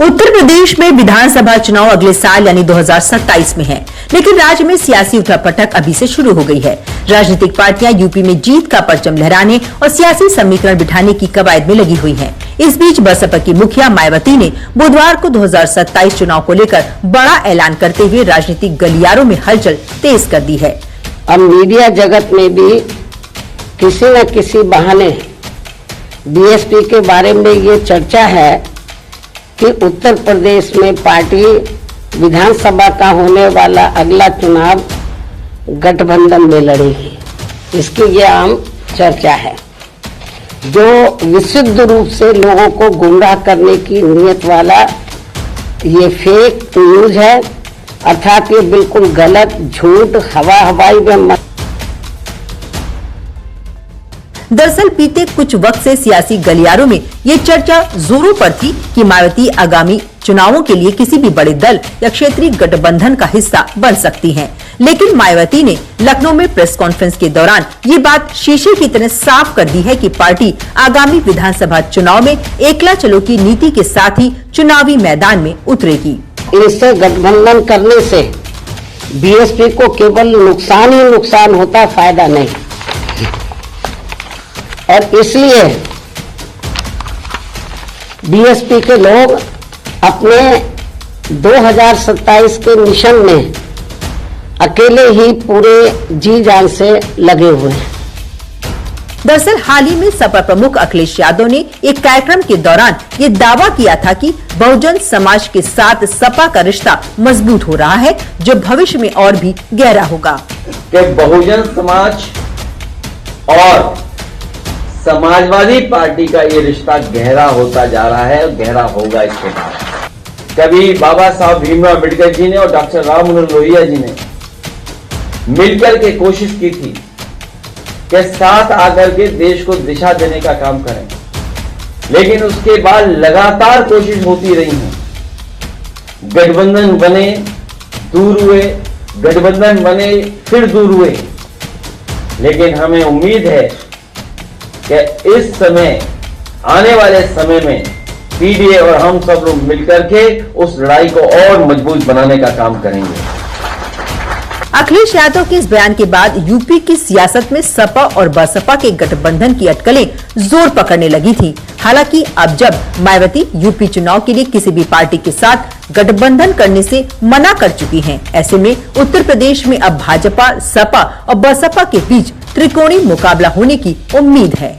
उत्तर प्रदेश में विधानसभा चुनाव अगले साल यानी 2027 में है, लेकिन राज्य में सियासी उठापटक अभी से शुरू हो गई है। राजनीतिक पार्टियां यूपी में जीत का परचम लहराने और सियासी समीकरण बिठाने की कवायद में लगी हुई हैं। इस बीच बसपा की मुखिया मायावती ने बुधवार को 2027 चुनाव को लेकर बड़ा ऐलान करते हुए राजनीतिक गलियारों में हलचल तेज कर दी है। अब मीडिया जगत में भी किसी न किसी बहाने बीएसपी के बारे में ये चर्चा है कि उत्तर प्रदेश में पार्टी विधानसभा का होने वाला अगला चुनाव गठबंधन में लड़ेगी। इसकी ये आम चर्चा है, जो विशुद्ध रूप से लोगों को गुमराह करने की नीयत वाला ये फेक न्यूज है, अर्थात ये बिल्कुल गलत, झूठ, हवाई में। दरअसल बीते कुछ वक्त से सियासी गलियारों में ये चर्चा जोरों पर थी कि मायावती आगामी चुनावों के लिए किसी भी बड़े दल या क्षेत्रीय गठबंधन का हिस्सा बन सकती हैं। लेकिन मायावती ने लखनऊ में प्रेस कॉन्फ्रेंस के दौरान ये बात शीशे की तरह साफ कर दी है कि पार्टी आगामी विधानसभा चुनाव में एकला चलो की नीति के साथ ही चुनावी मैदान में उतरेगी। इससे गठबंधन करने से बीएसपी को केवल नुकसान ही नुकसान होता, फायदा नहीं। और इसलिए बीएसपी के लोग अपने 2027 के मिशन में अकेले ही पूरे जी जान से लगे हुए हैं। दरअसल हाल ही में सपा प्रमुख अखिलेश यादव ने एक कार्यक्रम के दौरान ये दावा किया था कि बहुजन समाज के साथ सपा का रिश्ता मजबूत हो रहा है, जो भविष्य में और भी गहरा होगा। कि बहुजन समाज और समाजवादी पार्टी का ये रिश्ता गहरा होता जा रहा है और गहरा होगा इसके बाद। कभी बाबा साहब भीमराव अम्बेडकर जी ने और डॉक्टर राम मनोहर लोहिया जी ने मिलकर के कोशिश की थी कि साथ आकर के देश को दिशा देने का काम करें, लेकिन उसके बाद लगातार कोशिश होती रही है। गठबंधन बने, दूर हुए, गठबंधन बने, फिर दूर हुए। लेकिन हमें उम्मीद है कि इस समय, आने वाले समय में पीडीए और हम सब लोग मिलकर के उस लड़ाई को और मजबूत बनाने का काम करेंगे। अखिलेश यादव के इस बयान के बाद यूपी की सियासत में सपा और बसपा के गठबंधन की अटकलें जोर पकड़ने लगी थी। हालांकि अब जब मायावती यूपी चुनाव के लिए किसी भी पार्टी के साथ गठबंधन करने से मना कर चुकी हैं, ऐसे में उत्तर प्रदेश में अब भाजपा, सपा और बसपा के बीच त्रिकोणीय मुकाबला होने की उम्मीद है।